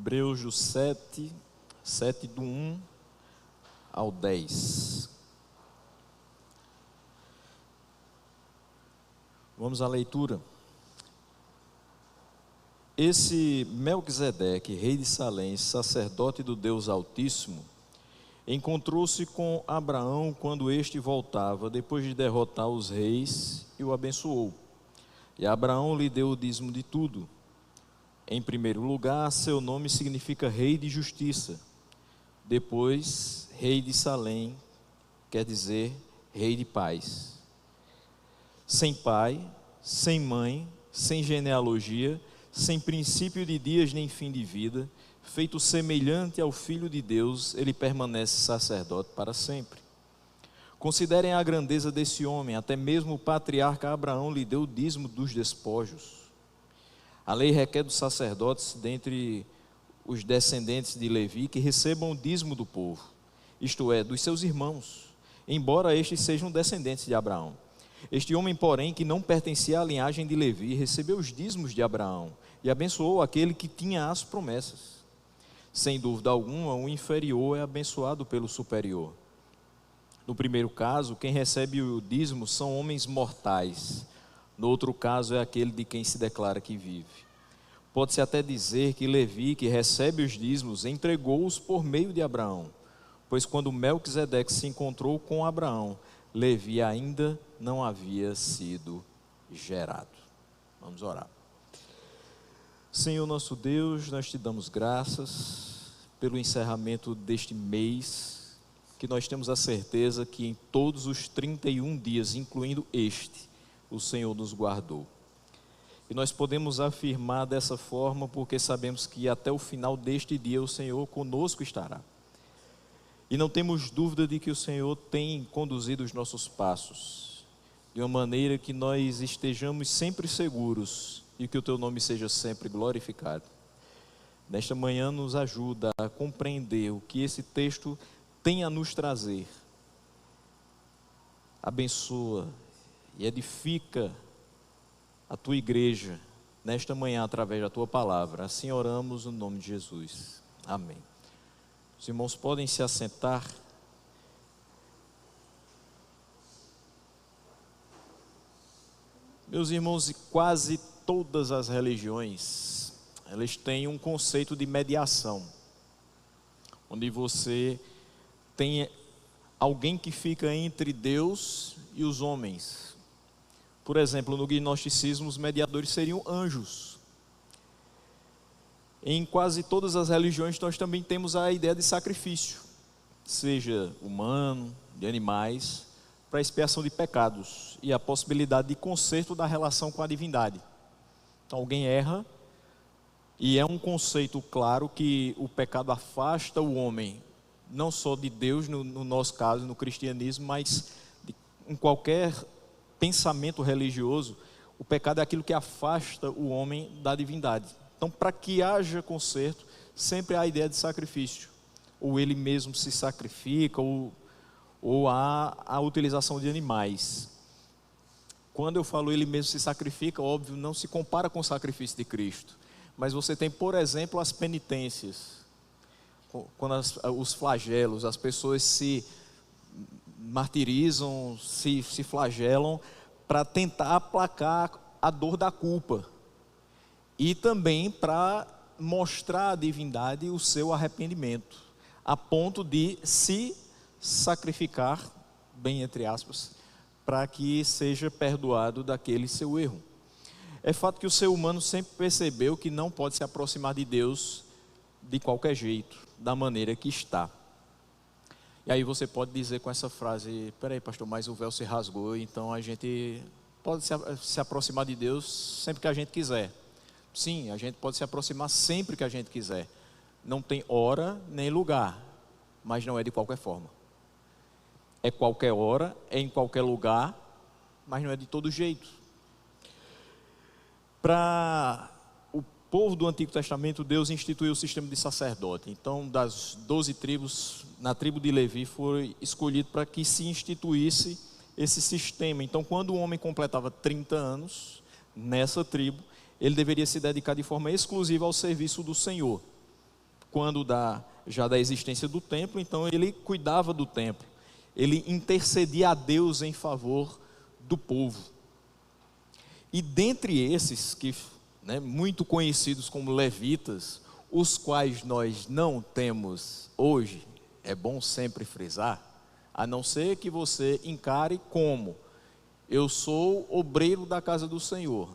Hebreus do 7 do 1 ao 10. Vamos à leitura. Esse Melquisedeque, rei de Salém, sacerdote do Deus Altíssimo, encontrou-se com Abraão quando este voltava, depois de derrotar os reis, e o abençoou. E Abraão lhe deu o dízimo de tudo. Em primeiro lugar, seu nome significa rei de justiça. Depois, rei de Salém, quer dizer rei de paz. Sem pai, sem mãe, sem genealogia, sem princípio de dias nem fim de vida, feito semelhante ao Filho de Deus, ele permanece sacerdote para sempre. Considerem a grandeza desse homem, até mesmo o patriarca Abraão lhe deu o dízimo dos despojos. A lei requer dos sacerdotes, dentre os descendentes de Levi, que recebam o dízimo do povo, isto é, dos seus irmãos, embora estes sejam descendentes de Abraão. Este homem, porém, que não pertencia à linhagem de Levi, recebeu os dízimos de Abraão e abençoou aquele que tinha as promessas. Sem dúvida alguma, o inferior é abençoado pelo superior. No primeiro caso, quem recebe o dízimo são homens mortais. No outro caso, é aquele de quem se declara que vive. Pode-se até dizer que Levi, que recebe os dízimos, entregou-os por meio de Abraão, pois quando Melquisedeque se encontrou com Abraão, Levi ainda não havia sido gerado. Vamos orar. Senhor nosso Deus, nós te damos graças pelo encerramento deste mês, que nós temos a certeza que em todos os 31 dias, incluindo este, o Senhor nos guardou. E nós podemos afirmar dessa forma porque sabemos que até o final deste dia o Senhor conosco estará. E não temos dúvida de que o Senhor tem conduzido os nossos passos de uma maneira que nós estejamos sempre seguros e que o Teu nome seja sempre glorificado. Nesta manhã nos ajuda a compreender o que esse texto tem a nos trazer. Abençoa e edifica a Tua igreja nesta manhã através da Tua palavra. Assim oramos no nome de Jesus. Amém. Os irmãos podem se assentar. Meus irmãos, quase todas as religiões, elas têm um conceito de mediação, onde você tem alguém que fica entre Deus e os homens. Por exemplo, no gnosticismo, os mediadores seriam anjos. Em quase todas as religiões nós também temos a ideia de sacrifício, seja humano, de animais, para expiação de pecados e a possibilidade de conserto da relação com a divindade. Então alguém erra e é um conceito claro que o pecado afasta o homem, não só de Deus no nosso caso, no cristianismo, mas em qualquer pensamento religioso, o pecado é aquilo que afasta o homem da divindade. Então, para que haja conserto, sempre há a ideia de sacrifício. Ou ele mesmo se sacrifica, ou há a utilização de animais. Quando eu falo ele mesmo se sacrifica, óbvio, não se compara com o sacrifício de Cristo. Mas você tem, por exemplo, as penitências. Quando os flagelos, as pessoas se martirizam, se flagelam para tentar aplacar a dor da culpa. E também para mostrar à divindade o seu arrependimento, a ponto de se sacrificar, bem entre aspas, para que seja perdoado daquele seu erro. É fato que o ser humano sempre percebeu que não pode se aproximar de Deus de qualquer jeito, da maneira que está. E aí você pode dizer com essa frase: peraí, pastor, mas o véu se rasgou, então a gente pode se aproximar de Deus sempre que a gente quiser. Sim, a gente pode se aproximar sempre que a gente quiser. Não tem hora nem lugar, mas não é de qualquer forma. É qualquer hora, é em qualquer lugar, mas não é de todo jeito. Para o povo do Antigo Testamento, Deus instituiu o sistema de sacerdote. Então, das 12 tribos, na tribo de Levi foi escolhido para que se instituísse esse sistema. Então, quando o homem completava 30 anos, nessa tribo, ele deveria se dedicar de forma exclusiva ao serviço do Senhor. quando já da existência do templo, então ele cuidava do templo, ele intercedia a Deus em favor do povo. E dentre esses, muito conhecidos como levitas, os quais nós não temos hoje, é bom sempre frisar, a não ser que você encare como: eu sou obreiro da casa do Senhor,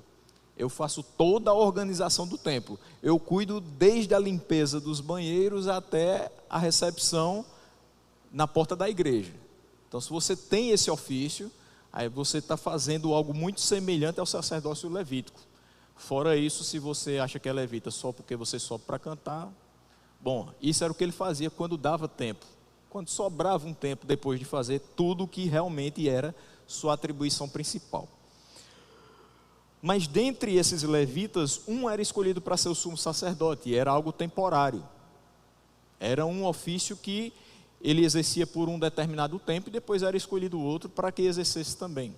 eu faço toda a organização do templo, eu cuido desde a limpeza dos banheiros até a recepção na porta da igreja. Então, se você tem esse ofício, aí você está fazendo algo muito semelhante ao sacerdócio levítico. Fora isso, se você acha que é levita só porque você sobe para cantar, bom, isso era o que ele fazia quando dava tempo, quando sobrava um tempo depois de fazer tudo o que realmente era sua atribuição principal. Mas dentre esses levitas, um era escolhido para ser o sumo sacerdote, e era algo temporário. Era um ofício que ele exercia por um determinado tempo, e depois era escolhido outro para que exercesse também.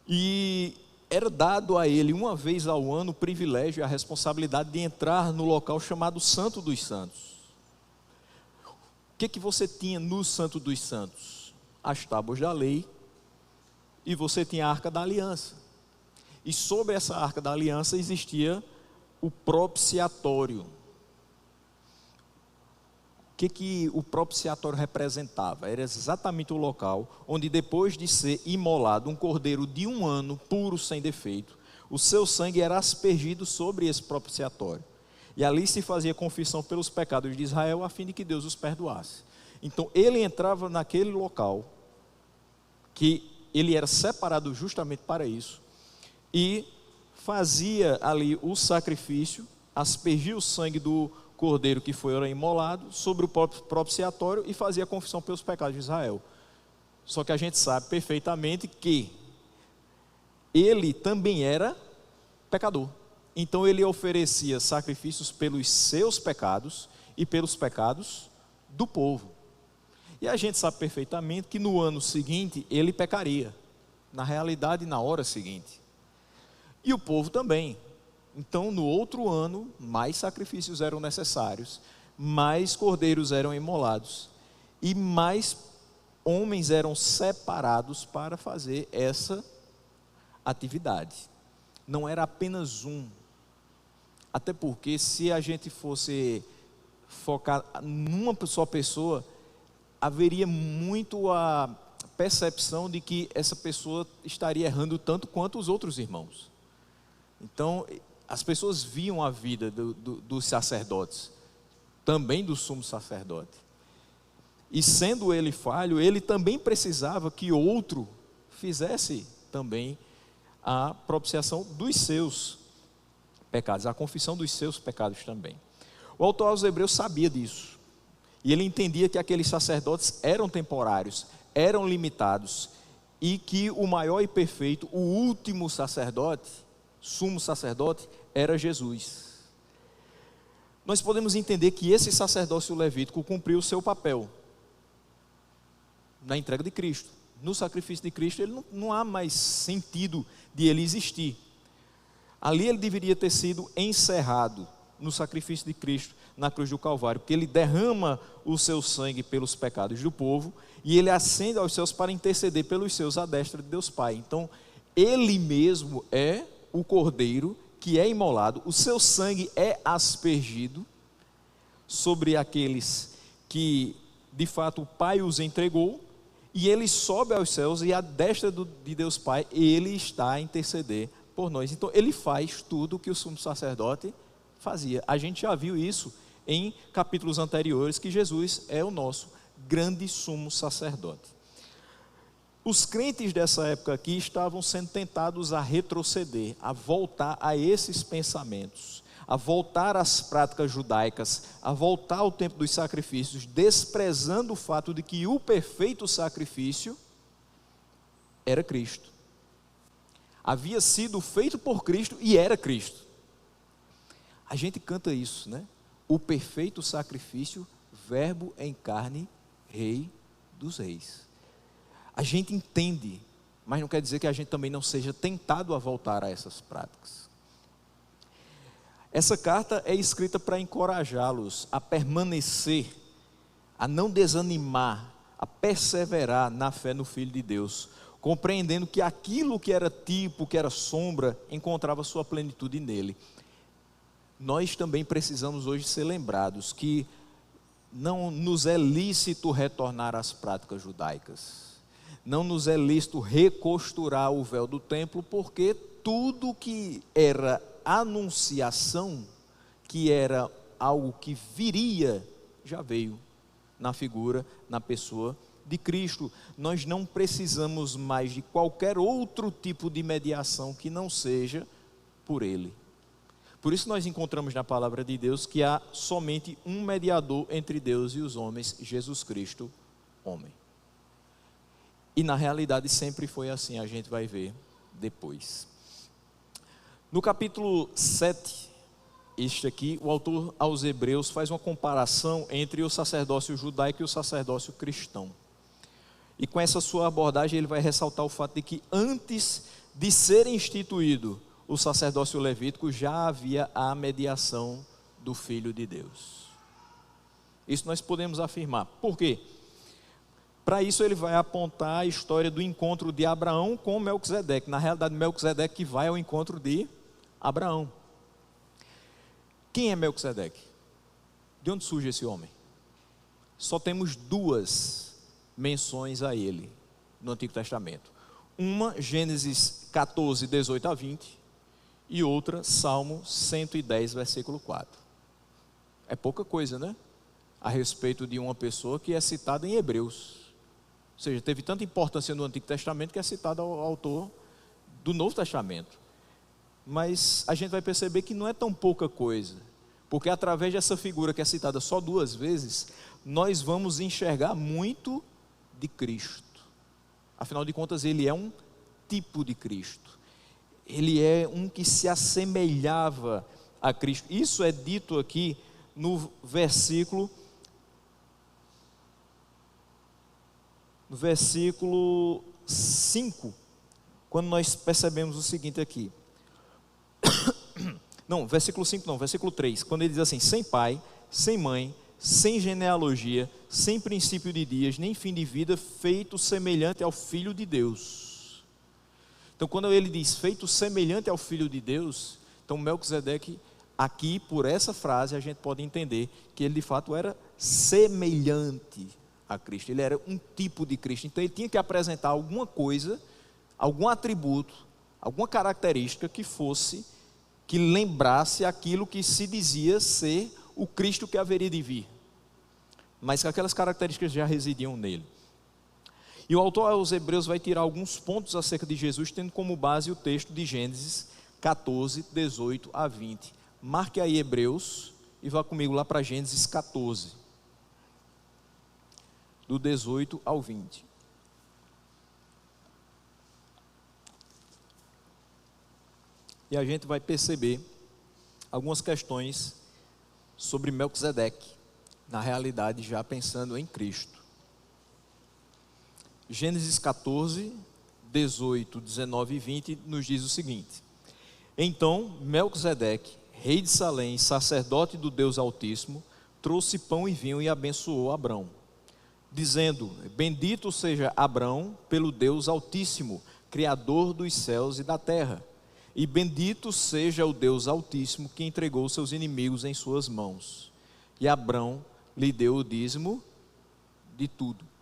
E era dado a ele, uma vez ao ano, o privilégio e a responsabilidade de entrar no local chamado Santo dos Santos. O que você tinha no Santo dos Santos? As tábuas da lei, e você tinha a Arca da Aliança. E sobre essa Arca da Aliança existia o propiciatório. O que o propiciatório representava? Era exatamente o local onde, depois de ser imolado um cordeiro de 1 ano, puro, sem defeito, o seu sangue era aspergido sobre esse propiciatório. E ali se fazia confissão pelos pecados de Israel, a fim de que Deus os perdoasse. Então ele entrava naquele local, que ele era separado justamente para isso, e fazia ali o sacrifício, aspergia o sangue do cordeiro que foi imolado sobre o propiciatório e fazia a confissão pelos pecados de Israel. Só que a gente sabe perfeitamente que ele também era pecador. Então ele oferecia sacrifícios pelos seus pecados e pelos pecados do povo. E a gente sabe perfeitamente que no ano seguinte ele pecaria, na realidade na hora seguinte. E o povo também. Então no outro ano mais sacrifícios eram necessários, mais cordeiros eram imolados e mais homens eram separados para fazer essa atividade. Não era apenas um. Até porque se a gente fosse focar numa só pessoa, haveria muito a percepção de que essa pessoa estaria errando tanto quanto os outros irmãos. Então, as pessoas viam a vida dos sacerdotes, também do sumo sacerdote. E sendo ele falho, ele também precisava que outro fizesse também a propiciação dos seus pecados, a confissão dos seus pecados também. O autor aos Hebreus sabia disso. E ele entendia que aqueles sacerdotes eram temporários, eram limitados, e que o maior e perfeito, o último sacerdote, sumo sacerdote, era Jesus. Nós podemos entender que esse sacerdócio levítico cumpriu o seu papel na entrega de Cristo. No sacrifício de Cristo, ele não há mais sentido de ele existir. Ali ele deveria ter sido encerrado no sacrifício de Cristo na cruz do Calvário, porque ele derrama o seu sangue pelos pecados do povo e ele ascende aos céus para interceder pelos seus à destra de Deus Pai. Então, ele mesmo é o cordeiro que é imolado, o seu sangue é aspergido sobre aqueles que de fato o Pai os entregou, e ele sobe aos céus e à destra de Deus Pai ele está a interceder por nós. Então ele faz tudo o que o sumo sacerdote fazia. A gente já viu isso em capítulos anteriores, que Jesus é o nosso grande sumo sacerdote. Os crentes dessa época aqui estavam sendo tentados a retroceder, a voltar a esses pensamentos, a voltar às práticas judaicas, a voltar ao tempo dos sacrifícios, desprezando o fato de que o perfeito sacrifício era Cristo. Havia sido feito por Cristo e era Cristo. A gente canta isso, né? O perfeito sacrifício, verbo em carne, rei dos reis. A gente entende, mas não quer dizer que a gente também não seja tentado a voltar a essas práticas. Essa carta é escrita para encorajá-los a permanecer, a não desanimar, a perseverar na fé no Filho de Deus, compreendendo que aquilo que era tipo, que era sombra, encontrava sua plenitude nele. Nós também precisamos hoje ser lembrados que não nos é lícito retornar às práticas judaicas, não nos é lícito recosturar o véu do templo, porque tudo que era anunciação, que era algo que viria, já veio na figura, na pessoa de Cristo. Nós não precisamos mais de qualquer outro tipo de mediação que não seja por Ele. Por isso nós encontramos na palavra de Deus que há somente um mediador entre Deus e os homens, Jesus Cristo, homem. E na realidade sempre foi assim, a gente vai ver depois. No capítulo 7, este aqui, o autor aos Hebreus faz uma comparação entre o sacerdócio judaico e o sacerdócio cristão. E com essa sua abordagem ele vai ressaltar o fato de que antes de ser instituído o sacerdócio levítico, já havia a mediação do Filho de Deus. Isso nós podemos afirmar. Por quê? Para isso ele vai apontar a história do encontro de Abraão com Melquisedeque. Na realidade, Melquisedeque que vai ao encontro de Abraão. Quem é Melquisedeque? De onde surge esse homem? Só temos duas menções a ele no Antigo Testamento. Uma, Gênesis 14, 18 a 20, e outra, Salmo 110, versículo 4. É pouca coisa, né? A respeito de uma pessoa que é citada em Hebreus. Ou seja, teve tanta importância no Antigo Testamento que é citado ao autor do Novo Testamento. Mas a gente vai perceber que não é tão pouca coisa, porque através dessa figura que é citada só duas vezes, nós vamos enxergar muito de Cristo. Afinal de contas, ele é um tipo de Cristo. Ele é um que se assemelhava a Cristo. Isso é dito aqui no versículo 5, quando nós percebemos o seguinte aqui. Não, versículo 5 não, versículo 3, quando ele diz assim: sem pai, sem mãe, sem genealogia, sem princípio de dias, nem fim de vida, feito semelhante ao Filho de Deus. Então quando ele diz feito semelhante ao Filho de Deus, então Melquisedeque, aqui por essa frase a gente pode entender que ele de fato era semelhante a Cristo, ele era um tipo de Cristo, então ele tinha que apresentar alguma coisa, algum atributo, alguma característica que lembrasse aquilo que se dizia ser o Cristo que haveria de vir, mas que aquelas características já residiam nele. E o autor aos Hebreus vai tirar alguns pontos acerca de Jesus, tendo como base o texto de Gênesis 14, 18 a 20. Marque aí Hebreus e vá comigo lá para Gênesis 14, do 18 ao 20. E a gente vai perceber algumas questões sobre Melquisedeque, na realidade já pensando em Cristo. Gênesis 14, 18, 19 e 20 nos diz o seguinte: então Melquisedeque, rei de Salém, sacerdote do Deus Altíssimo, trouxe pão e vinho e abençoou Abrão, dizendo: bendito seja Abrão pelo Deus Altíssimo, Criador dos céus e da terra, e bendito seja o Deus Altíssimo que entregou seus inimigos em suas mãos. E Abrão lhe deu o dízimo de tudo.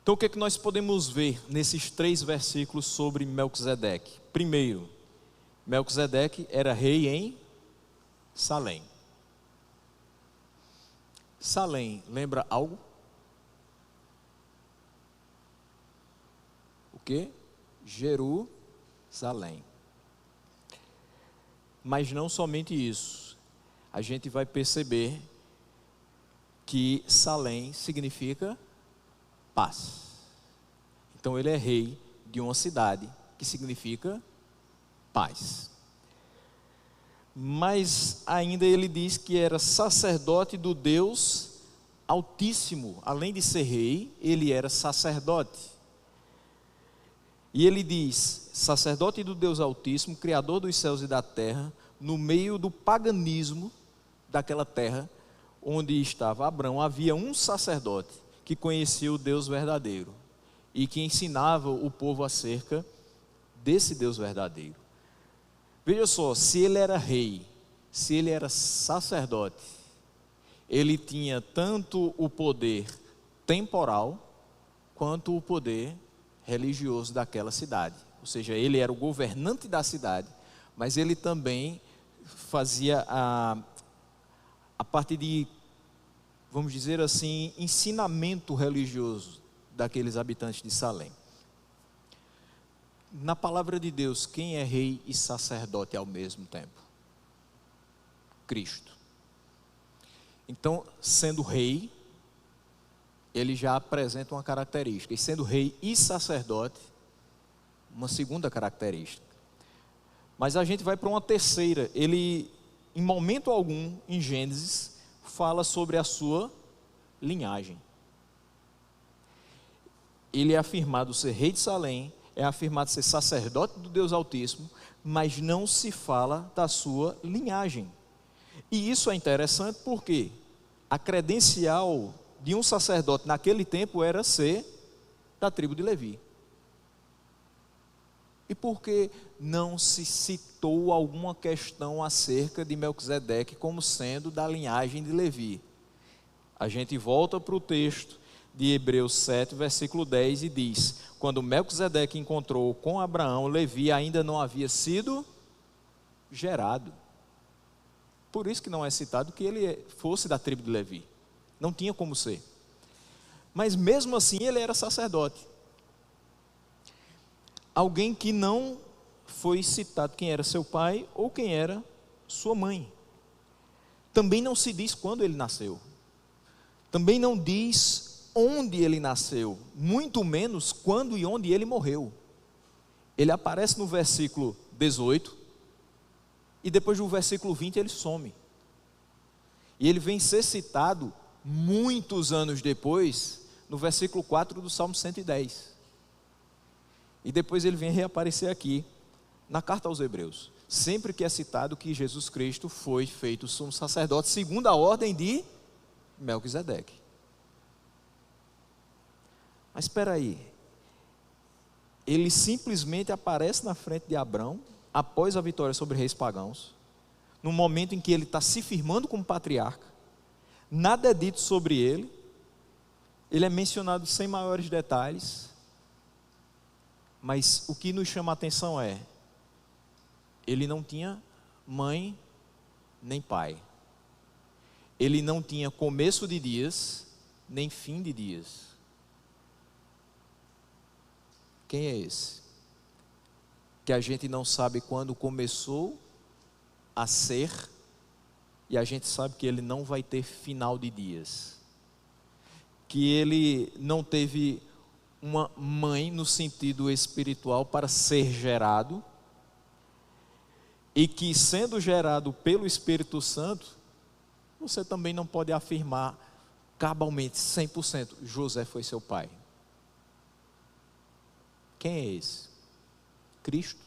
Então o que é que nós podemos ver nesses 3 versículos sobre Melquisedeque? Primeiro, Melquisedeque era rei em Salém. Salém, lembra algo? O quê? Jerusalém. Mas não somente isso. A gente vai perceber que Salém significa paz. Então ele é rei de uma cidade que significa paz. Mas ainda ele diz que era sacerdote do Deus Altíssimo. Além de ser rei, ele era sacerdote. E ele diz: sacerdote do Deus Altíssimo, Criador dos céus e da terra, no meio do paganismo daquela terra onde estava Abrão, havia um sacerdote que conhecia o Deus verdadeiro e que ensinava o povo acerca desse Deus verdadeiro. Veja só, se ele era rei, se ele era sacerdote, ele tinha tanto o poder temporal quanto o poder religioso daquela cidade. Ou seja, ele era o governante da cidade, mas ele também fazia a parte de, vamos dizer assim, ensinamento religioso daqueles habitantes de Salém. Na palavra de Deus, quem é rei e sacerdote ao mesmo tempo? Cristo. Então, sendo rei, ele já apresenta uma característica, e sendo rei e sacerdote, uma segunda característica. Mas a gente vai para uma terceira. Ele, em momento algum, em Gênesis, fala sobre a sua linhagem. Ele é afirmado ser rei de Salém, é afirmado ser sacerdote do Deus Altíssimo, mas não se fala da sua linhagem. E isso é interessante porque a credencial de um sacerdote naquele tempo era ser da tribo de Levi. E por que não se citou alguma questão acerca de Melquisedeque como sendo da linhagem de Levi? A gente volta para o texto de Hebreus 7, versículo 10 e diz: quando Melquisedeque encontrou com Abraão, Levi ainda não havia sido gerado. Por isso que não é citado que ele fosse da tribo de Levi. Não tinha como ser. Mas mesmo assim ele era sacerdote. Alguém que não foi citado quem era seu pai ou quem era sua mãe. Também não se diz quando ele nasceu. Também não diz onde ele nasceu, muito menos quando e onde ele morreu. Ele aparece no versículo 18 e depois do versículo 20 ele some. E ele vem ser citado muitos anos depois, no versículo 4 do Salmo 110. E depois ele vem reaparecer aqui, na carta aos Hebreus, sempre que é citado que Jesus Cristo foi feito sumo sacerdote, segundo a ordem de Melquisedeque. Mas espera aí, ele simplesmente aparece na frente de Abrão, após a vitória sobre reis pagãos, no momento em que ele está se firmando como patriarca, nada é dito sobre ele é mencionado sem maiores detalhes, mas o que nos chama a atenção é, ele não tinha mãe nem pai, ele não tinha começo de dias, nem fim de dias. Quem é esse? Que a gente não sabe quando começou a ser, e a gente sabe que ele não vai ter final de dias. Que ele não teve uma mãe no sentido espiritual para ser gerado, e que sendo gerado pelo Espírito Santo, você também não pode afirmar cabalmente, 100%, José foi seu pai. Quem é esse? Cristo.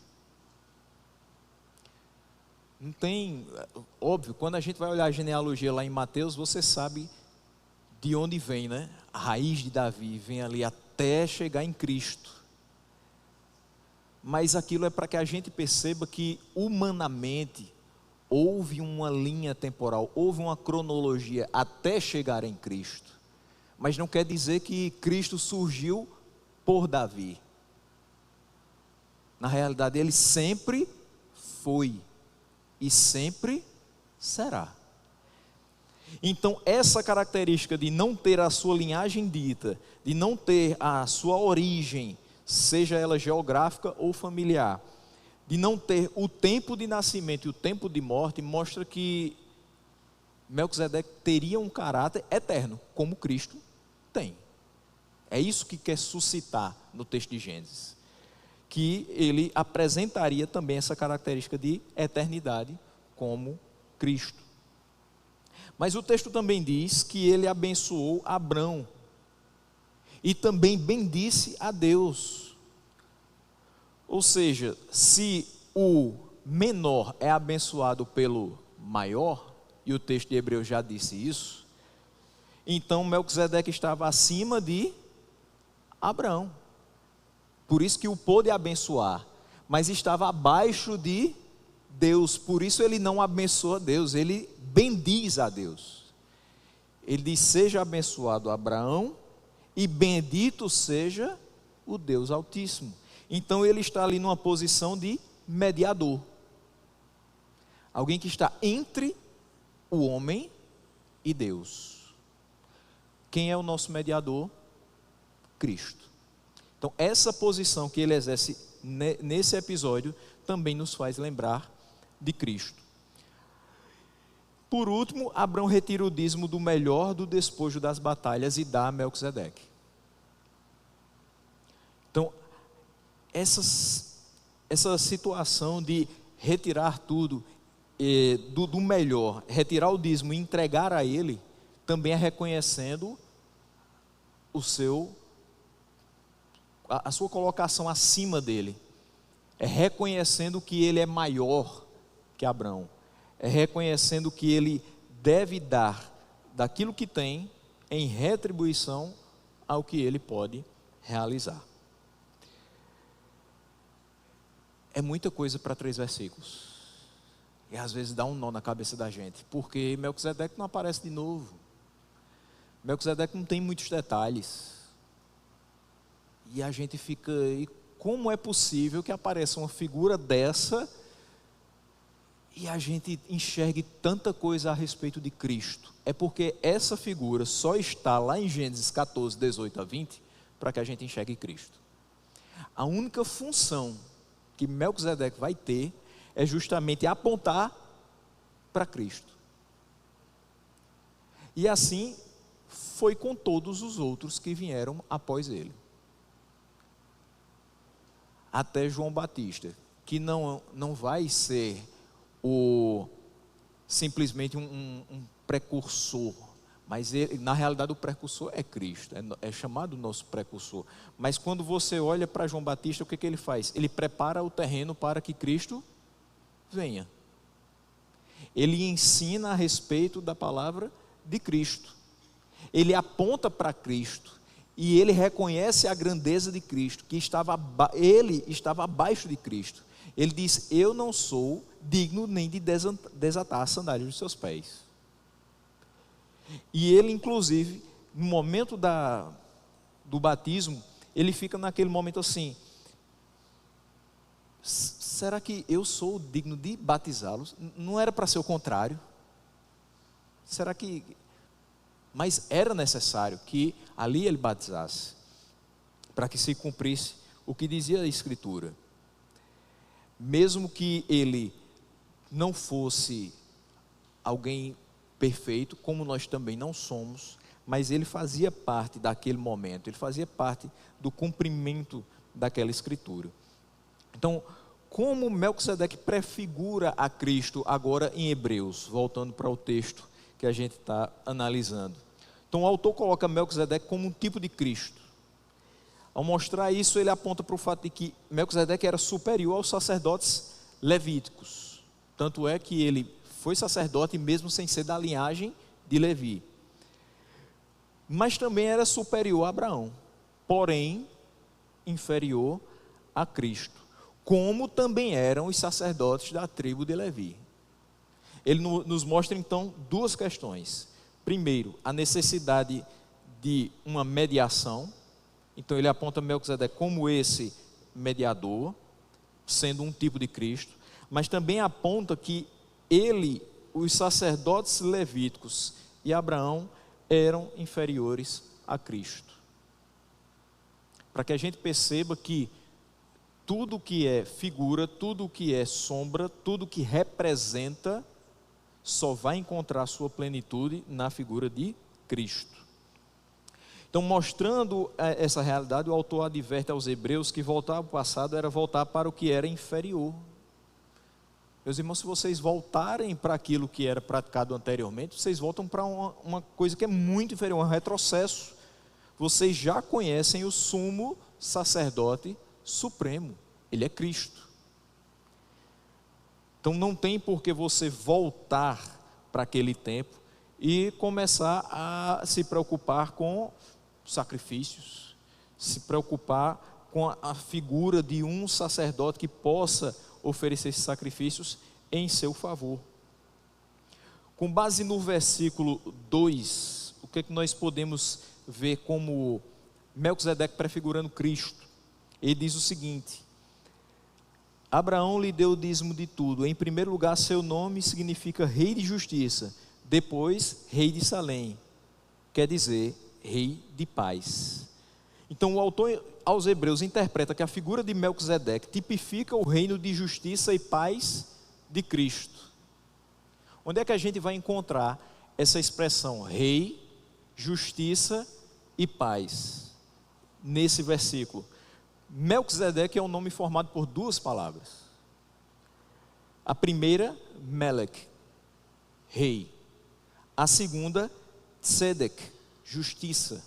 Não tem, óbvio, quando a gente vai olhar a genealogia lá em Mateus, você sabe de onde vem, né? A raiz de Davi vem ali até chegar em Cristo. Mas aquilo é para que a gente perceba que humanamente houve uma linha temporal, houve uma cronologia até chegar em Cristo. Mas não quer dizer que Cristo surgiu por Davi. Na realidade, ele sempre foi e sempre será. Então, essa característica de não ter a sua linhagem dita, de não ter a sua origem, seja ela geográfica ou familiar, de não ter o tempo de nascimento e o tempo de morte, mostra que Melquisedeque teria um caráter eterno, como Cristo tem. É isso que quer suscitar no texto de Gênesis. Que ele apresentaria também essa característica de eternidade como Cristo. Mas o texto também diz que ele abençoou Abrão e também bendisse a Deus. Ou seja, se o menor é abençoado pelo maior, e o texto de Hebreus já disse isso, então Melquisedeque estava acima de Abraão. Por isso que o pôde abençoar, mas estava abaixo de Deus. Por isso ele não abençoa Deus, ele bendiz a Deus. Ele diz: seja abençoado Abraão e bendito seja o Deus Altíssimo. Então ele está ali numa posição de mediador. Alguém que está entre o homem e Deus. Quem é o nosso mediador? Cristo. Então essa posição que ele exerce nesse episódio também nos faz lembrar de Cristo. Por último, Abraão retira o dízimo do melhor do despojo das batalhas e dá a Melquisedeque. Então, essa situação de retirar tudo do melhor, retirar o dízimo e entregar a ele, também é reconhecendo a sua colocação acima dele, é reconhecendo que ele é maior que Abraão, é reconhecendo que ele deve dar daquilo que tem em retribuição ao que ele pode realizar. É muita coisa para 3 versículos, e às vezes dá um nó na cabeça da gente, porque Melquisedeque não aparece de novo, Melquisedeque não tem muitos detalhes, e a gente fica, e como é possível que apareça uma figura dessa e a gente enxergue tanta coisa a respeito de Cristo? É porque essa figura só está lá em Gênesis 14, 18 a 20, para que a gente enxergue Cristo. A única função que Melquisedeque vai ter é justamente apontar para Cristo. E assim foi com todos os outros que vieram após ele. Até João Batista, que não vai ser simplesmente um precursor, mas ele, na realidade o precursor é Cristo, é chamado nosso precursor. Mas quando você olha para João Batista, o que ele faz? Ele prepara o terreno para que Cristo venha. Ele ensina a respeito da palavra de Cristo, ele aponta para Cristo, e ele reconhece a grandeza de Cristo, que ele estava abaixo de Cristo. Ele diz: eu não sou digno nem de desatar as sandálias dos seus pés. E ele, inclusive, no momento do batismo, ele fica naquele momento assim: será que eu sou digno de batizá-los? Não era para ser o contrário? Será que... Mas era necessário que ali ele batizasse, para que se cumprisse o que dizia a Escritura. Mesmo que ele não fosse alguém perfeito, como nós também não somos, mas ele fazia parte daquele momento, ele fazia parte do cumprimento daquela Escritura. Então, como Melquisedeque prefigura a Cristo agora em Hebreus, voltando para o texto que a gente está analisando. Então o autor coloca Melquisedeque como um tipo de Cristo. Ao mostrar isso, ele aponta para o fato de que Melquisedeque era superior aos sacerdotes levíticos. Tanto é que ele foi sacerdote mesmo sem ser da linhagem de Levi. Mas também era superior a Abraão, porém inferior a Cristo, como também eram os sacerdotes da tribo de Levi. Ele nos mostra então 2 questões. Primeiro, a necessidade de uma mediação. Então ele aponta Melquisedeque como esse mediador, sendo um tipo de Cristo. Mas também aponta que os sacerdotes levíticos e Abraão eram inferiores a Cristo. Para que a gente perceba que tudo que é figura, tudo que é sombra, tudo que representa, só vai encontrar sua plenitude na figura de Cristo. Então, mostrando essa realidade, o autor adverte aos hebreus que voltar ao passado era voltar para o que era inferior. Meus irmãos, se vocês voltarem para aquilo que era praticado anteriormente, vocês voltam para uma coisa que é muito inferior, um retrocesso. Vocês já conhecem o sumo sacerdote supremo, ele é Cristo. Então não tem por que você voltar para aquele tempo e começar a se preocupar com sacrifícios, se preocupar com a figura de um sacerdote que possa oferecer esses sacrifícios em seu favor. Com base no versículo 2, o que é que nós podemos ver como Melquisedeque prefigurando Cristo? Ele diz o seguinte: Abraão lhe deu o dízimo de tudo. Em primeiro lugar, seu nome significa rei de justiça. Depois, rei de Salém, quer dizer, rei de paz. Então o autor aos Hebreus interpreta que a figura de Melquisedeque tipifica o reino de justiça e paz de Cristo. Onde é que a gente vai encontrar essa expressão rei, justiça e paz? Nesse versículo. Melquisedeque é um nome formado por duas palavras. A primeira, Melech, rei. A segunda, Tzedek, justiça.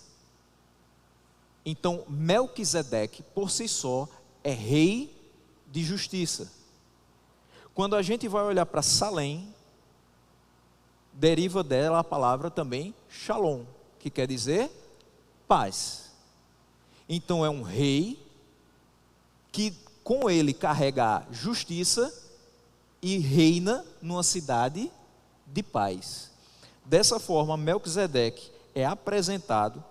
Então, Melquisedeque, por si só, é rei de justiça. Quando a gente vai olhar para Salém, deriva dela a palavra também Shalom, que quer dizer paz. Então, é um rei que com ele carrega a justiça e reina numa cidade de paz. Dessa forma, Melquisedeque é apresentado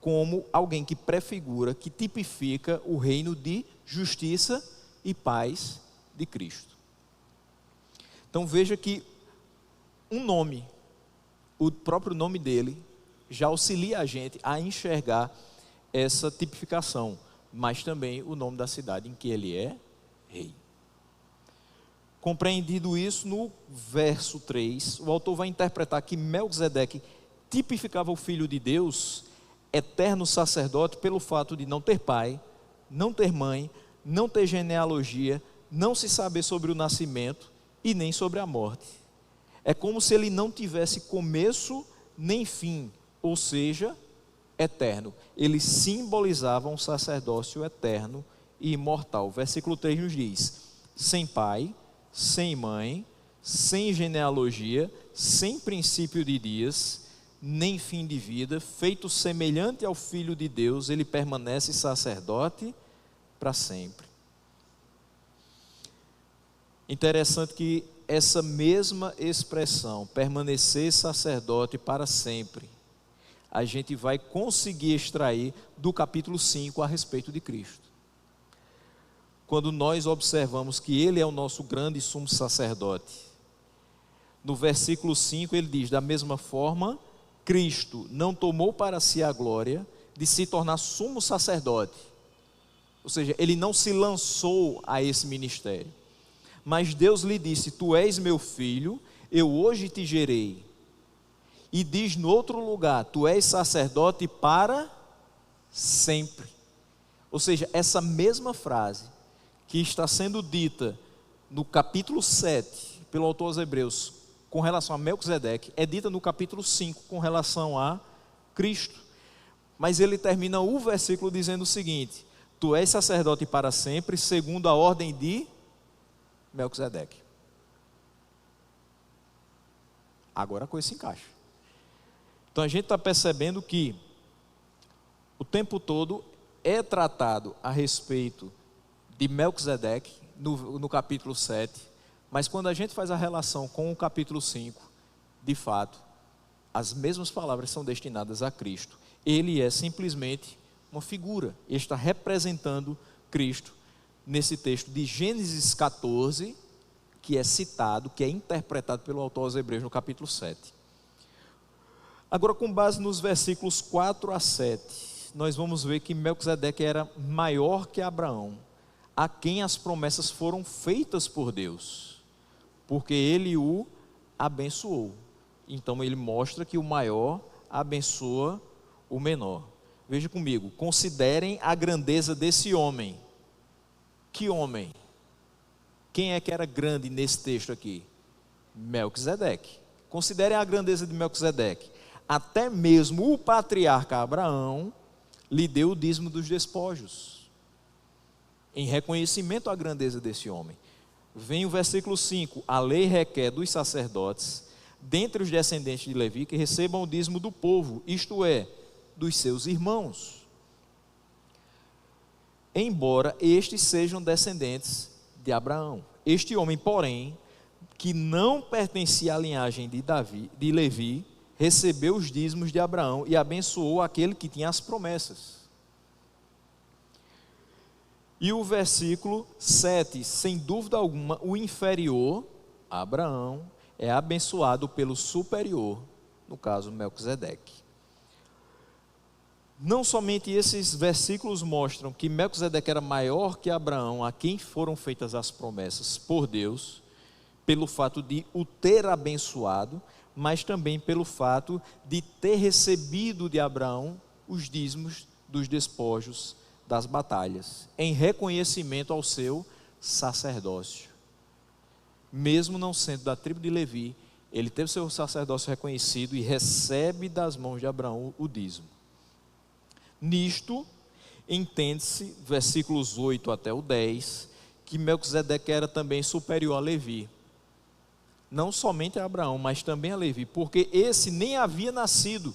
como alguém que prefigura, que tipifica o reino de justiça e paz de Cristo. Então veja que um nome, o próprio nome dele, já auxilia a gente a enxergar essa tipificação, mas também o nome da cidade em que ele é rei. Compreendido isso, no verso 3, o autor vai interpretar que Melquisedeque tipificava o Filho de Deus, eterno sacerdote, pelo fato de não ter pai, não ter mãe, não ter genealogia, não se saber sobre o nascimento e nem sobre a morte. É como se ele não tivesse começo nem fim, ou seja, eterno. Ele simbolizava um sacerdócio eterno e imortal. Versículo 3 nos diz: sem pai, sem mãe, sem genealogia, sem princípio de dias, nem fim de vida, feito semelhante ao Filho de Deus, ele permanece sacerdote para sempre. Interessante que essa mesma expressão, permanecer sacerdote para sempre, a gente vai conseguir extrair do capítulo 5 a respeito de Cristo. Quando nós observamos que ele é o nosso grande sumo sacerdote. No versículo 5 ele diz: da mesma forma, Cristo não tomou para si a glória de se tornar sumo sacerdote. Ou seja, ele não se lançou a esse ministério. Mas Deus lhe disse: tu és meu filho, eu hoje te gerei. E diz no outro lugar: tu és sacerdote para sempre. Ou seja, essa mesma frase que está sendo dita no capítulo 7 pelo autor aos Hebreus com relação a Melquisedeque, é dita no capítulo 5 com relação a Cristo. Mas ele termina o versículo dizendo o seguinte: tu és sacerdote para sempre, segundo a ordem de Melquisedeque. Agora a coisa se encaixa. Então a gente está percebendo que o tempo todo é tratado a respeito de Melquisedeque no capítulo 7, mas quando a gente faz a relação com o capítulo 5, de fato, as mesmas palavras são destinadas a Cristo. Ele é simplesmente uma figura, ele está representando Cristo nesse texto de Gênesis 14, que é citado, que é interpretado pelo autor aos Hebreus no capítulo 7. Agora, com base nos versículos 4 a 7, nós vamos ver que Melquisedeque era maior que Abraão, a quem as promessas foram feitas por Deus, porque ele o abençoou. Então ele mostra que o maior abençoa o menor. Veja comigo, considerem a grandeza desse homem. Que homem? Quem é que era grande nesse texto aqui? Melquisedeque. Considerem a grandeza de Melquisedeque. Até mesmo o patriarca Abraão lhe deu o dízimo dos despojos, em reconhecimento à grandeza desse homem. Vem o versículo 5: a lei requer dos sacerdotes, dentre os descendentes de Levi, que recebam o dízimo do povo, isto é, dos seus irmãos, embora estes sejam descendentes de Abraão. Este homem, porém, que não pertencia à linhagem de Levi, recebeu os dízimos de Abraão e abençoou aquele que tinha as promessas. E o versículo 7, sem dúvida alguma, o inferior, Abraão, é abençoado pelo superior, no caso Melquisedeque. Não somente esses versículos mostram que Melquisedeque era maior que Abraão, a quem foram feitas as promessas por Deus, pelo fato de o ter abençoado, mas também pelo fato de ter recebido de Abraão os dízimos dos despojos das batalhas, em reconhecimento ao seu sacerdócio. Mesmo não sendo da tribo de Levi, ele teve seu sacerdócio reconhecido e recebe das mãos de Abraão o dízimo. Nisto, entende-se, versículos 8 até o 10, que Melquisedeque era também superior a Levi. Não somente a Abraão, mas também a Levi, porque esse nem havia nascido,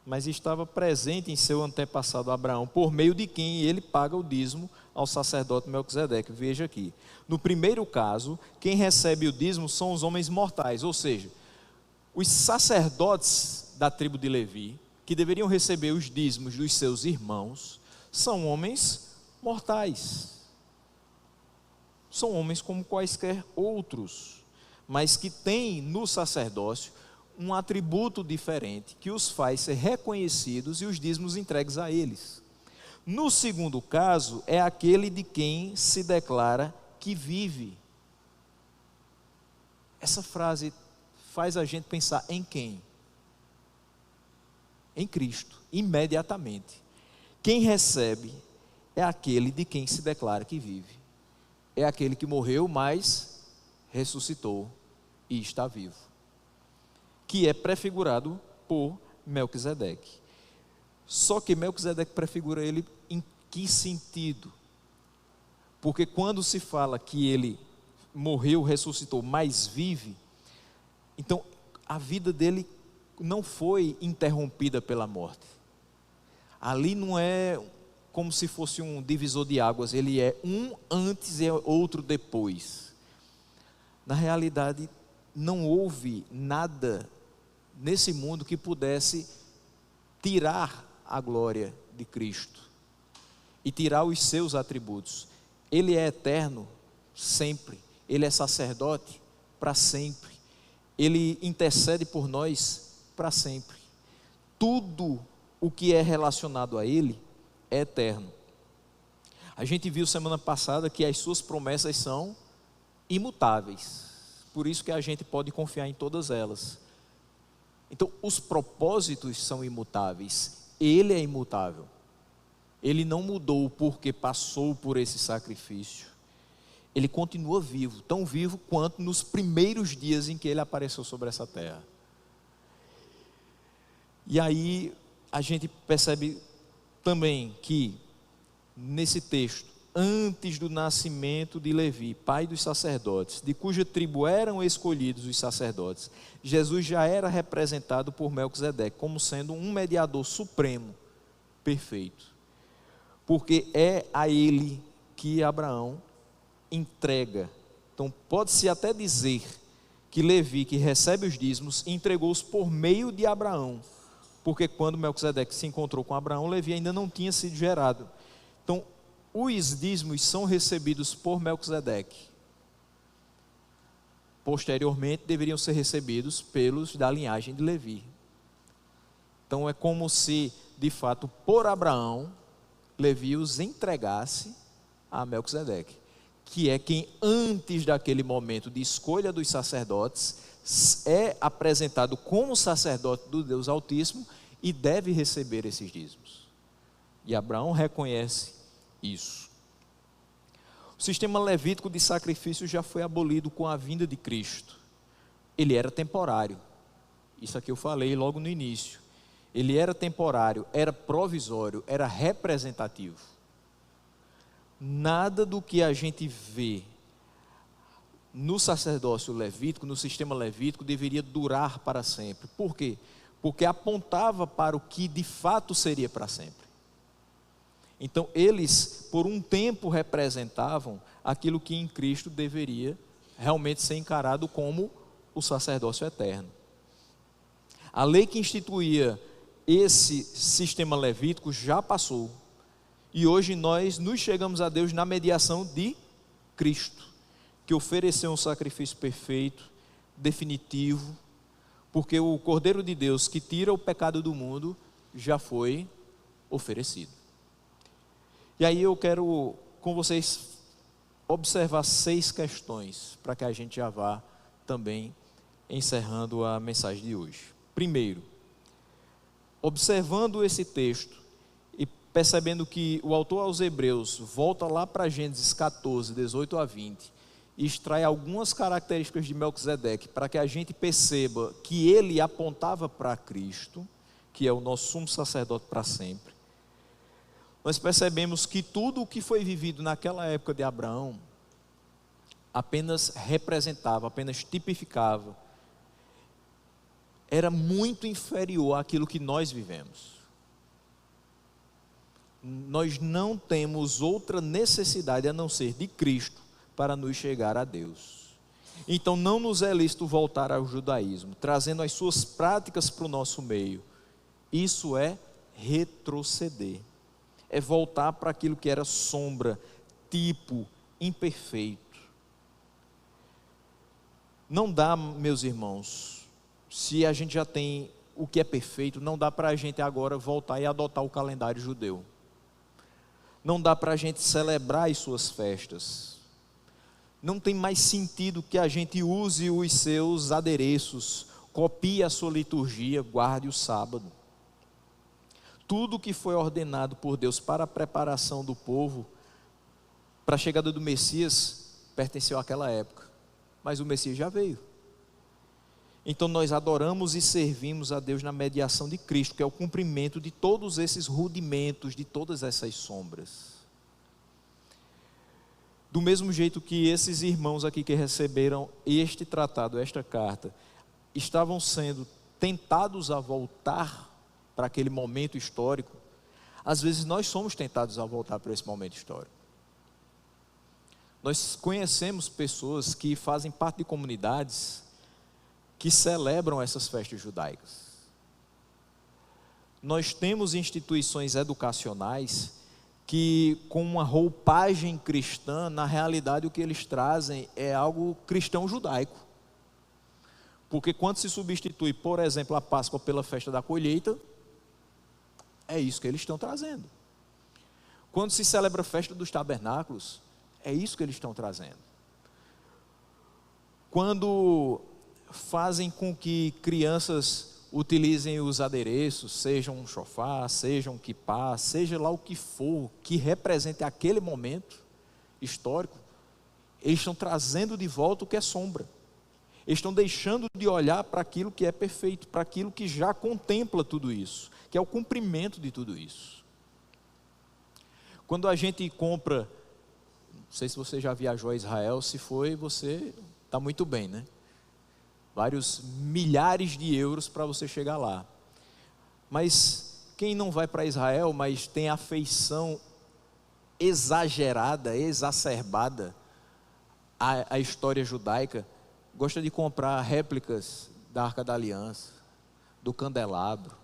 mas estava presente em seu antepassado Abraão, por meio de quem ele paga o dízimo ao sacerdote Melquisedeque. Veja aqui, no primeiro caso, quem recebe o dízimo são os homens mortais, ou seja, os sacerdotes da tribo de Levi, que deveriam receber os dízimos dos seus irmãos, são homens mortais, são homens como quaisquer outros, mas que têm no sacerdócio um atributo diferente, que os faz ser reconhecidos e os dízimos entregues a eles. No segundo caso, é aquele de quem se declara que vive. Essa frase faz a gente pensar em quem? Em Cristo, imediatamente. Quem recebe é aquele de quem se declara que vive. É aquele que morreu, mas ressuscitou e está vivo, que é prefigurado por Melquisedeque. Só que Melquisedeque prefigura ele em que sentido? Porque quando se fala que ele morreu, ressuscitou, mas vive, então a vida dele não foi interrompida pela morte. Ali não é como se fosse um divisor de águas, ele é um antes e outro depois. Na realidade, não houve nada nesse mundo que pudesse tirar a glória de Cristo e tirar os seus atributos. Ele é eterno sempre, ele é sacerdote para sempre, ele intercede por nós para sempre. Tudo o que é relacionado a ele é eterno. A gente viu semana passada que as suas promessas são imutáveis, por isso que a gente pode confiar em todas elas. Então, os propósitos são imutáveis, ele é imutável. Ele não mudou porque passou por esse sacrifício. Ele continua vivo, tão vivo quanto nos primeiros dias em que ele apareceu sobre essa terra. E aí a gente percebe também que nesse texto, antes do nascimento de Levi, pai dos sacerdotes, de cuja tribo eram escolhidos os sacerdotes, Jesus já era representado por Melquisedeque como sendo um mediador supremo, perfeito, porque é a ele que Abraão entrega. Então pode-se até dizer que Levi, que recebe os dízimos, entregou-os por meio de Abraão, porque quando Melquisedeque se encontrou com Abraão, Levi ainda não tinha sido gerado. Então os dízimos são recebidos por Melquisedeque. Posteriormente deveriam ser recebidos pelos da linhagem de Levi. Então é como se, de fato, por Abraão, Levi os entregasse a Melquisedeque, que é quem antes daquele momento de escolha dos sacerdotes é apresentado como sacerdote do Deus Altíssimo e deve receber esses dízimos. E Abraão reconhece isso. O sistema levítico de sacrifício já foi abolido com a vinda de Cristo. Ele era temporário. Isso aqui eu falei logo no início. Ele era temporário, era provisório, era representativo. Nada do que a gente vê no sacerdócio levítico, no sistema levítico, deveria durar para sempre. Por quê? Porque apontava para o que de fato seria para sempre. Então, eles, por um tempo, representavam aquilo que em Cristo deveria realmente ser encarado como o sacerdócio eterno. A lei que instituía esse sistema levítico já passou. E hoje nós nos chegamos a Deus na mediação de Cristo, que ofereceu um sacrifício perfeito, definitivo, porque o Cordeiro de Deus que tira o pecado do mundo já foi oferecido. E aí eu quero com vocês observar 6 questões, para que a gente já vá também encerrando a mensagem de hoje. Primeiro, observando esse texto e percebendo que o autor aos Hebreus volta lá para Gênesis 14, 18 a 20, e extrai algumas características de Melquisedeque, para que a gente perceba que ele apontava para Cristo, que é o nosso sumo sacerdote para sempre. Nós percebemos que tudo o que foi vivido naquela época de Abraão apenas representava, apenas tipificava, era muito inferior àquilo que nós vivemos. Nós não temos outra necessidade a não ser de Cristo para nos chegar a Deus. Então não nos é lícito voltar ao judaísmo, trazendo as suas práticas para o nosso meio. Isso é retroceder. É voltar para aquilo que era sombra, tipo, imperfeito. Não dá, meus irmãos, se a gente já tem o que é perfeito, não dá para a gente agora voltar e adotar o calendário judeu. Não dá para a gente celebrar as suas festas. Não tem mais sentido que a gente use os seus adereços, copie a sua liturgia, guarde o sábado. Tudo que foi ordenado por Deus para a preparação do povo, para a chegada do Messias, pertenceu àquela época. Mas o Messias já veio. Então nós adoramos e servimos a Deus na mediação de Cristo, que é o cumprimento de todos esses rudimentos, de todas essas sombras. Do mesmo jeito que esses irmãos aqui que receberam este tratado, esta carta, estavam sendo tentados a voltar para aquele momento histórico, às vezes nós somos tentados a voltar para esse momento histórico. Nós conhecemos pessoas que fazem parte de comunidades que celebram essas festas judaicas. Nós temos instituições educacionais que, com uma roupagem cristã, na realidade o que eles trazem é algo cristão judaico. Porque quando se substitui, por exemplo, a Páscoa pela festa da colheita, é isso que eles estão trazendo. Quando se celebra a festa dos tabernáculos, é isso que eles estão trazendo. Quando fazem com que crianças utilizem os adereços, sejam um shofar, sejam um kippá, seja lá o que for, que represente aquele momento histórico, eles estão trazendo de volta o que é sombra. Eles estão deixando de olhar para aquilo que é perfeito, para aquilo que já contempla tudo isso, que é o cumprimento de tudo isso. Quando a gente compra, não sei se você já viajou a Israel, se foi, você está muito bem, né? Vários milhares de euros para você chegar lá. Mas quem não vai para Israel, mas tem afeição exagerada, exacerbada à história judaica, gosta de comprar réplicas da Arca da Aliança, do candelabro,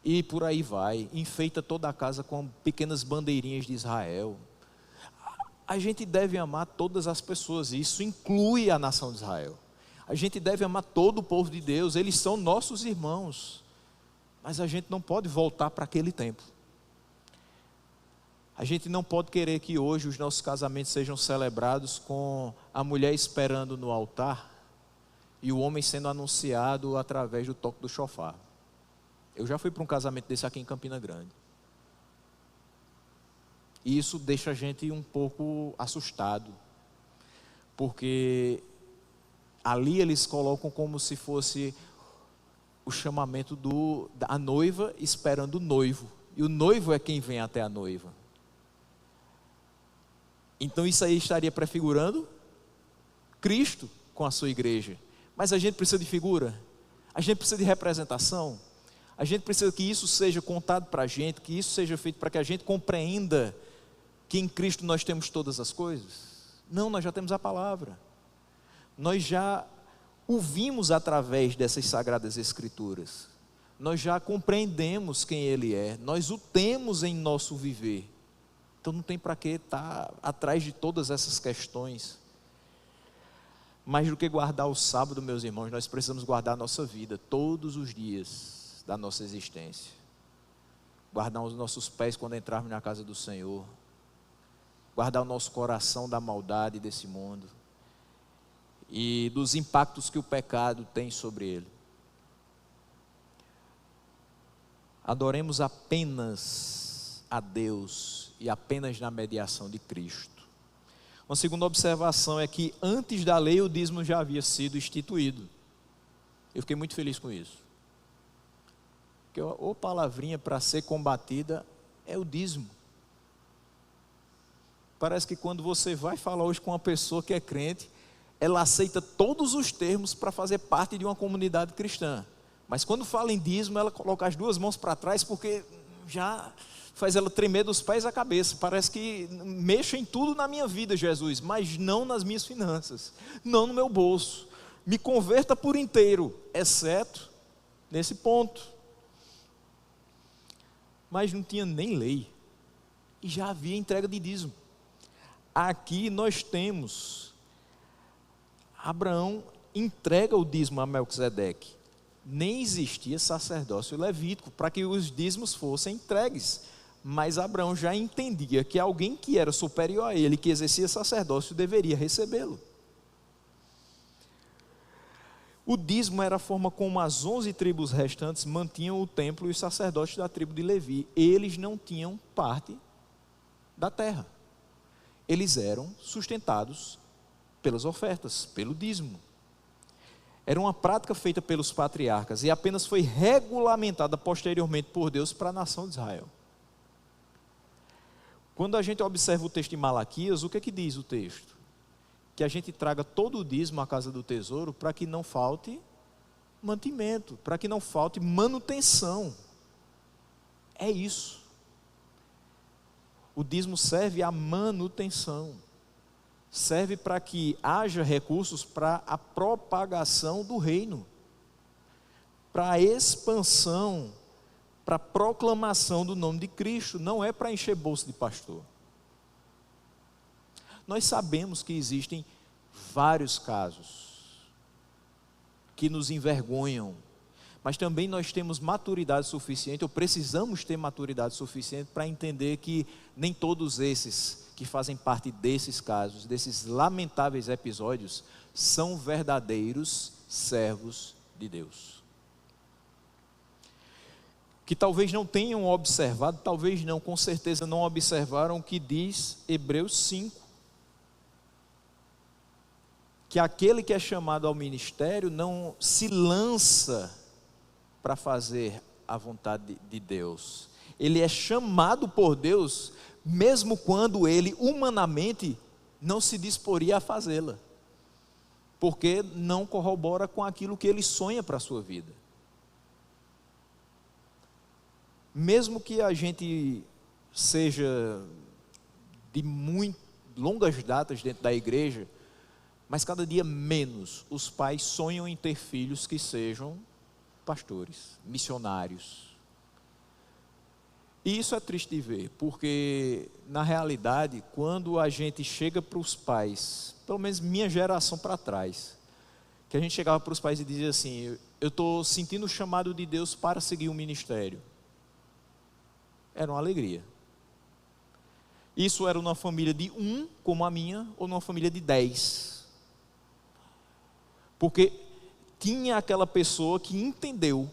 e por aí vai, enfeita toda a casa com pequenas bandeirinhas de Israel. A gente deve amar todas as pessoas, e isso inclui a nação de Israel. A gente deve amar todo o povo de Deus, eles são nossos irmãos, mas a gente não pode voltar para aquele tempo. A gente não pode querer que hoje os nossos casamentos sejam celebrados com a mulher esperando no altar e o homem sendo anunciado através do toque do chofar. Eu já fui para um casamento desse aqui em Campina Grande. E isso deixa a gente um pouco assustado, porque ali eles colocam como se fosse o chamamento da noiva esperando o noivo. E o noivo é quem vem até a noiva. Então isso aí estaria prefigurando Cristo com a sua igreja. Mas a gente precisa de figura, a gente precisa de representação, a gente precisa que isso seja contado para a gente, que isso seja feito para que a gente compreenda que em Cristo nós temos todas as coisas. Não, nós já temos a palavra, nós já ouvimos através dessas sagradas escrituras, nós já compreendemos quem Ele é, nós o temos em nosso viver. Então não tem para que estar atrás de todas essas questões. Mais do que guardar o sábado, meus irmãos, nós precisamos guardar a nossa vida todos os dias da nossa existência. Guardar os nossos pés quando entrarmos na casa do Senhor. Guardar o nosso coração da maldade desse mundo e dos impactos que o pecado tem sobre ele. Adoremos apenas a Deus e apenas na mediação de Cristo. Uma segunda observação é que antes da lei o dízimo já havia sido instituído. Eu fiquei muito feliz com isso. Porque a palavrinha para ser combatida é o dízimo. Parece que quando você vai falar hoje com uma pessoa que é crente, ela aceita todos os termos para fazer parte de uma comunidade cristã. Mas quando fala em dízimo, ela coloca as duas mãos para trás, porque já faz ela tremer dos pés à cabeça. Parece que mexa em tudo na minha vida, Jesus, mas não nas minhas finanças, não no meu bolso. Me converta por inteiro, exceto nesse ponto. Mas não tinha nem lei, e já havia entrega de dízimo. Aqui nós temos, Abraão entrega o dízimo a Melquisedeque. Nem existia sacerdócio levítico para que os dízimos fossem entregues. Mas Abraão já entendia que alguém que era superior a ele, que exercia sacerdócio, deveria recebê-lo. O dízimo era a forma como as 11 tribos restantes mantinham o templo e os sacerdotes da tribo de Levi. Eles não tinham parte da terra. Eles eram sustentados pelas ofertas, pelo dízimo. Era uma prática feita pelos patriarcas e apenas foi regulamentada posteriormente por Deus para a nação de Israel. Quando a gente observa o texto de Malaquias, o que é que diz o texto? Que a gente traga todo o dízimo à casa do tesouro para que não falte mantimento, para que não falte manutenção. É isso. O dízimo serve à manutenção. Serve para que haja recursos para a propagação do reino, para a expansão, para a proclamação do nome de Cristo, não é para encher bolso de pastor. Nós sabemos que existem vários casos que nos envergonham, mas também nós temos maturidade suficiente, ou precisamos ter maturidade suficiente para entender que nem todos esses que fazem parte desses casos, desses lamentáveis episódios, são verdadeiros servos de Deus. Que talvez não tenham observado, talvez não, com certeza não observaram o que diz Hebreus 5. Que aquele que é chamado ao ministério não se lança para fazer a vontade de Deus. Ele é chamado por Deus, mesmo quando ele humanamente não se disporia a fazê-la, porque não corrobora com aquilo que ele sonha para a sua vida. Mesmo que a gente seja de muito longas datas dentro da igreja, mas cada dia menos os pais sonham em ter filhos que sejam pastores, missionários. E isso é triste de ver, porque na realidade, quando a gente chega para os pais, pelo menos minha geração para trás, que a gente chegava para os pais e dizia assim: eu estou sentindo o chamado de Deus para seguir o ministério. Era uma alegria. Isso era numa família de 1, como a minha, ou numa família de 10. Porque tinha aquela pessoa que entendeu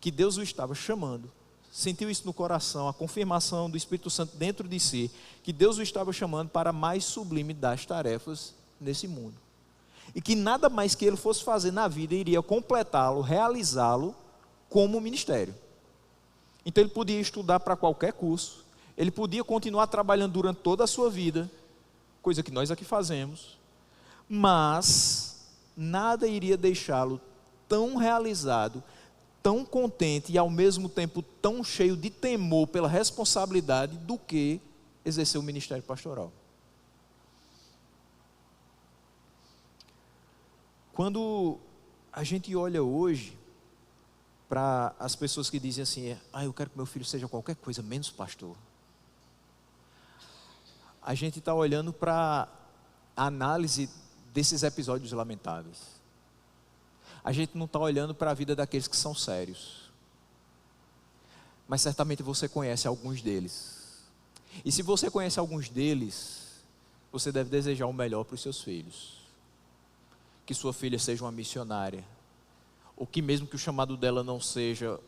que Deus o estava chamando, sentiu isso no coração, a confirmação do Espírito Santo dentro de si, que Deus o estava chamando para a mais sublime das tarefas nesse mundo. E que nada mais que ele fosse fazer na vida iria completá-lo, realizá-lo como ministério. Então ele podia estudar para qualquer curso, ele podia continuar trabalhando durante toda a sua vida, coisa que nós aqui fazemos, mas nada iria deixá-lo tão realizado, tão contente e ao mesmo tempo tão cheio de temor pela responsabilidade do que exercer o ministério pastoral. Quando a gente olha hoje para as pessoas que dizem assim, eu quero que meu filho seja qualquer coisa menos pastor, a gente está olhando para a análise desses episódios lamentáveis. A gente não está olhando para a vida daqueles que são sérios, mas certamente você conhece alguns deles, e se você conhece alguns deles, você deve desejar o melhor para os seus filhos, que sua filha seja uma missionária, ou que mesmo que o chamado dela não seja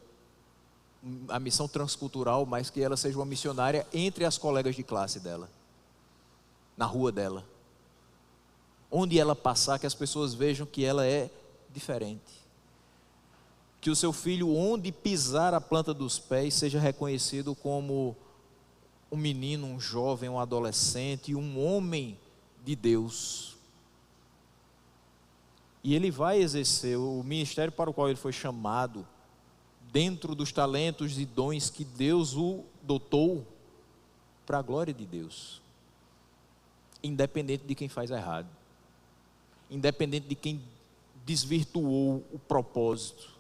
a missão transcultural, mas que ela seja uma missionária entre as colegas de classe dela, na rua dela, onde ela passar, que as pessoas vejam que ela é diferente, que o seu filho, onde pisar a planta dos pés, seja reconhecido como um menino, um jovem, um adolescente, um homem de Deus. E ele vai exercer o ministério para o qual ele foi chamado, dentro dos talentos e dons que Deus o dotou, para a glória de Deus, independente de quem faz errado, independente de quem desvirtuou o propósito.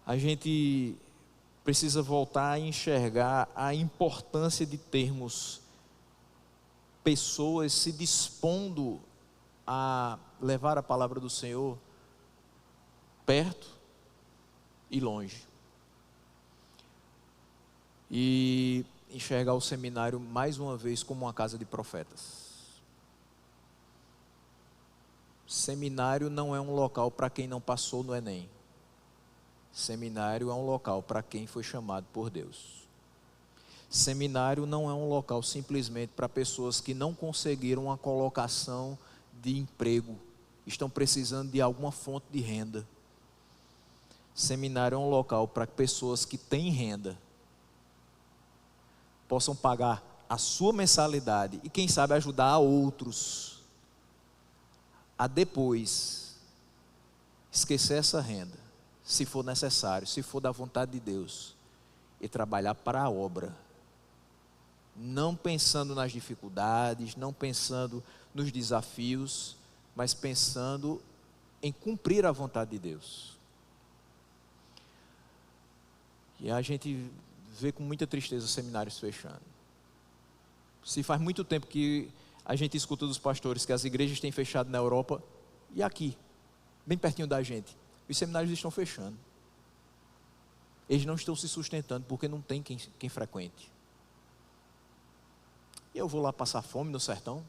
A gente precisa voltar a enxergar a importância de termos pessoas se dispondo a levar a palavra do Senhor perto e longe, e enxergar o seminário mais uma vez como uma casa de profetas. Seminário não é um local para quem não passou no Enem. Seminário é um local para quem foi chamado por Deus. Seminário não é um local simplesmente para pessoas que não conseguiram uma colocação de emprego, estão precisando de alguma fonte de renda. Seminário é um local para pessoas que têm renda, possam pagar a sua mensalidade e quem sabe ajudar a outros a depois esquecer essa renda, se for necessário, se for da vontade de Deus, e trabalhar para a obra, não pensando nas dificuldades, não pensando nos desafios, mas pensando em cumprir a vontade de Deus. E a gente vê com muita tristeza os seminários fechando. Se faz muito tempo que a gente escuta dos pastores que as igrejas têm fechado na Europa, e aqui, bem pertinho da gente, os seminários estão fechando. Eles não estão se sustentando porque não tem quem frequente. E eu vou lá passar fome no sertão,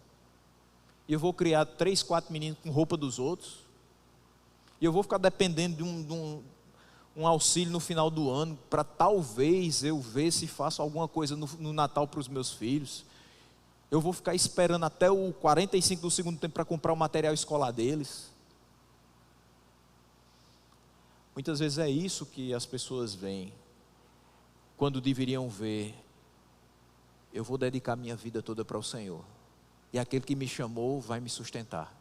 e eu vou criar 3, 4 meninos com roupa dos outros, e eu vou ficar dependendo de um auxílio no final do ano, para talvez eu ver se faço alguma coisa no Natal para os meus filhos. Eu vou ficar esperando até o 45 do segundo tempo para comprar o material escolar deles. Muitas vezes é isso que as pessoas veem, quando deveriam ver: eu vou dedicar minha vida toda para o Senhor, e aquele que me chamou vai me sustentar,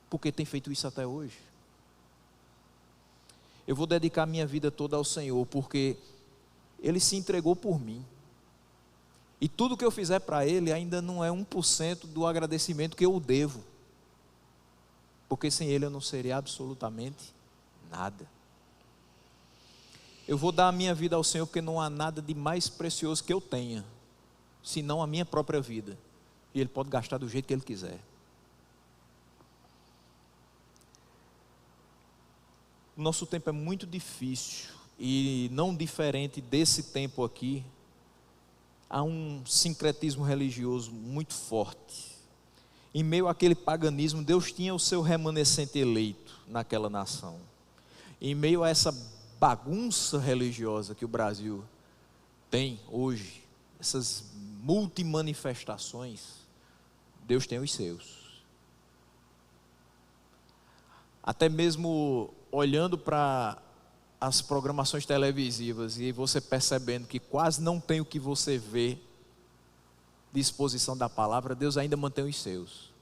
porque tem feito isso até hoje. Eu vou dedicar minha vida toda ao Senhor, porque Ele se entregou por mim, e tudo que eu fizer para Ele ainda não é 1% do agradecimento que eu o devo, porque sem Ele eu não seria absolutamente nada. Eu vou dar a minha vida ao Senhor, porque não há nada de mais precioso que eu tenha, senão a minha própria vida, e Ele pode gastar do jeito que Ele quiser. O nosso tempo é muito difícil, e não diferente desse tempo aqui, há um sincretismo religioso muito forte. Em meio àquele paganismo, Deus tinha o seu remanescente eleito naquela nação. Em meio a essa bagunça religiosa que o Brasil tem hoje, essas multimanifestações, Deus tem os seus. Até mesmo olhando para as programações televisivas e você percebendo que quase não tem o que você vê de exposição da palavra, Deus ainda mantém os seus.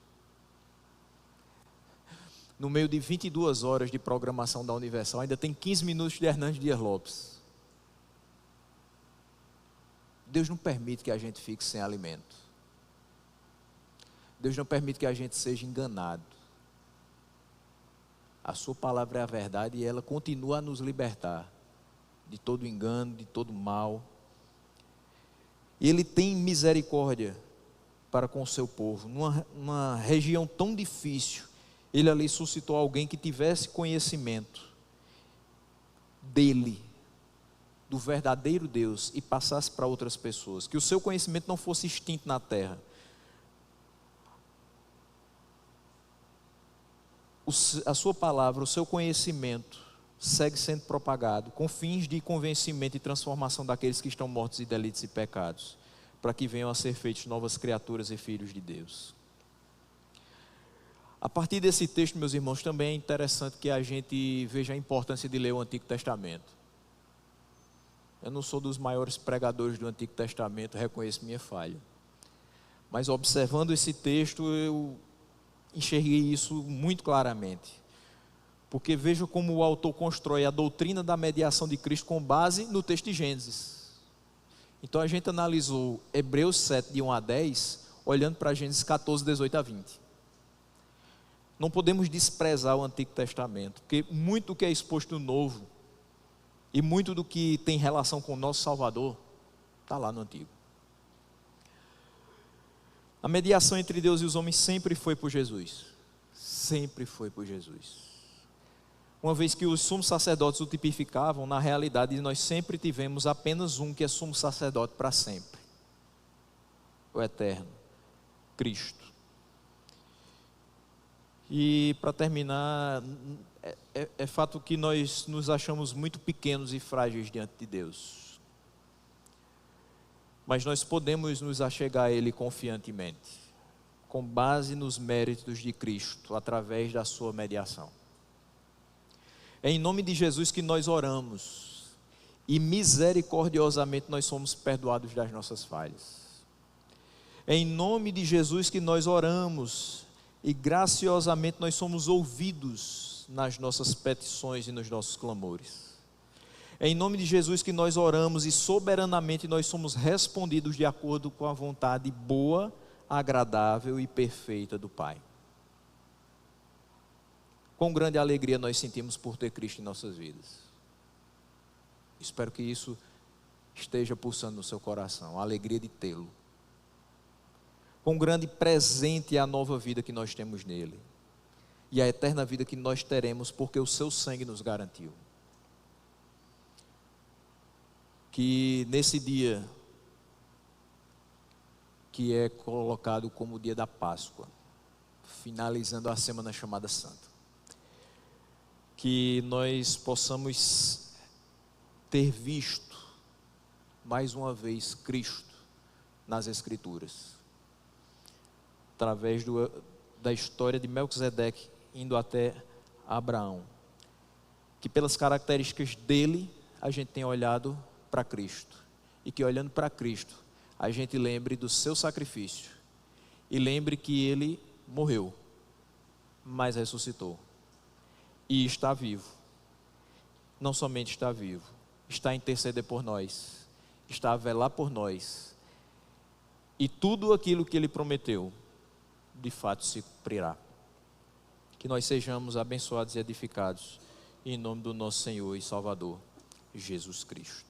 no meio de 22 horas de programação da Universal, ainda tem 15 minutos de Hernandes Dias Lopes. Deus não permite que a gente fique sem alimento. Deus não permite que a gente seja enganado. A sua palavra é a verdade e ela continua a nos libertar de todo engano, de todo mal. E Ele tem misericórdia para com o seu povo. Numa região tão difícil, Ele ali suscitou alguém que tivesse conhecimento dEle, do verdadeiro Deus, e passasse para outras pessoas. Que o seu conhecimento não fosse extinto na terra. A sua palavra, o seu conhecimento segue sendo propagado com fins de convencimento e transformação daqueles que estão mortos em delitos e pecados, para que venham a ser feitos novas criaturas e filhos de Deus. A partir desse texto, meus irmãos, também é interessante que a gente veja a importância de ler o Antigo Testamento. Eu não sou dos maiores pregadores do Antigo Testamento, reconheço minha falha. Mas observando esse texto, eu enxerguei isso muito claramente. Porque veja como o autor constrói a doutrina da mediação de Cristo com base no texto de Gênesis. Então a gente analisou Hebreus 7, de 1 a 10, olhando para Gênesis 14, 18 a 20. Não podemos desprezar o Antigo Testamento, porque muito do que é exposto no Novo, e muito do que tem relação com o nosso Salvador, está lá no Antigo. A mediação entre Deus e os homens sempre foi por Jesus. Sempre foi por Jesus. Uma vez que os sumos sacerdotes o tipificavam, na realidade nós sempre tivemos apenas um que é sumo sacerdote para sempre. O eterno, Cristo. E para terminar, é fato que nós nos achamos muito pequenos e frágeis diante de Deus. Mas nós podemos nos achegar a Ele confiantemente, com base nos méritos de Cristo, através da sua mediação. É em nome de Jesus que nós oramos, e misericordiosamente nós somos perdoados das nossas falhas. É em nome de Jesus que nós oramos, e graciosamente nós somos ouvidos nas nossas petições e nos nossos clamores. É em nome de Jesus que nós oramos e soberanamente nós somos respondidos de acordo com a vontade boa, agradável e perfeita do Pai. Quão grande alegria nós sentimos por ter Cristo em nossas vidas. Espero que isso esteja pulsando no seu coração, a alegria de tê-lo. Quão grande presente é a nova vida que nós temos nele, e a eterna vida que nós teremos, porque o seu sangue nos garantiu. Que nesse dia, que é colocado como o dia da Páscoa, finalizando a semana chamada Santa, que nós possamos ter visto mais uma vez Cristo nas Escrituras, através da história de Melquisedeque indo até Abraão, que pelas características dele a gente tem olhado para Cristo, e que olhando para Cristo a gente lembre do seu sacrifício e lembre que ele morreu, mas ressuscitou e está vivo. Não somente está vivo, está a interceder por nós, está a velar por nós, e tudo aquilo que ele prometeu de fato se cumprirá. Que nós sejamos abençoados e edificados em nome do nosso Senhor e Salvador Jesus Cristo.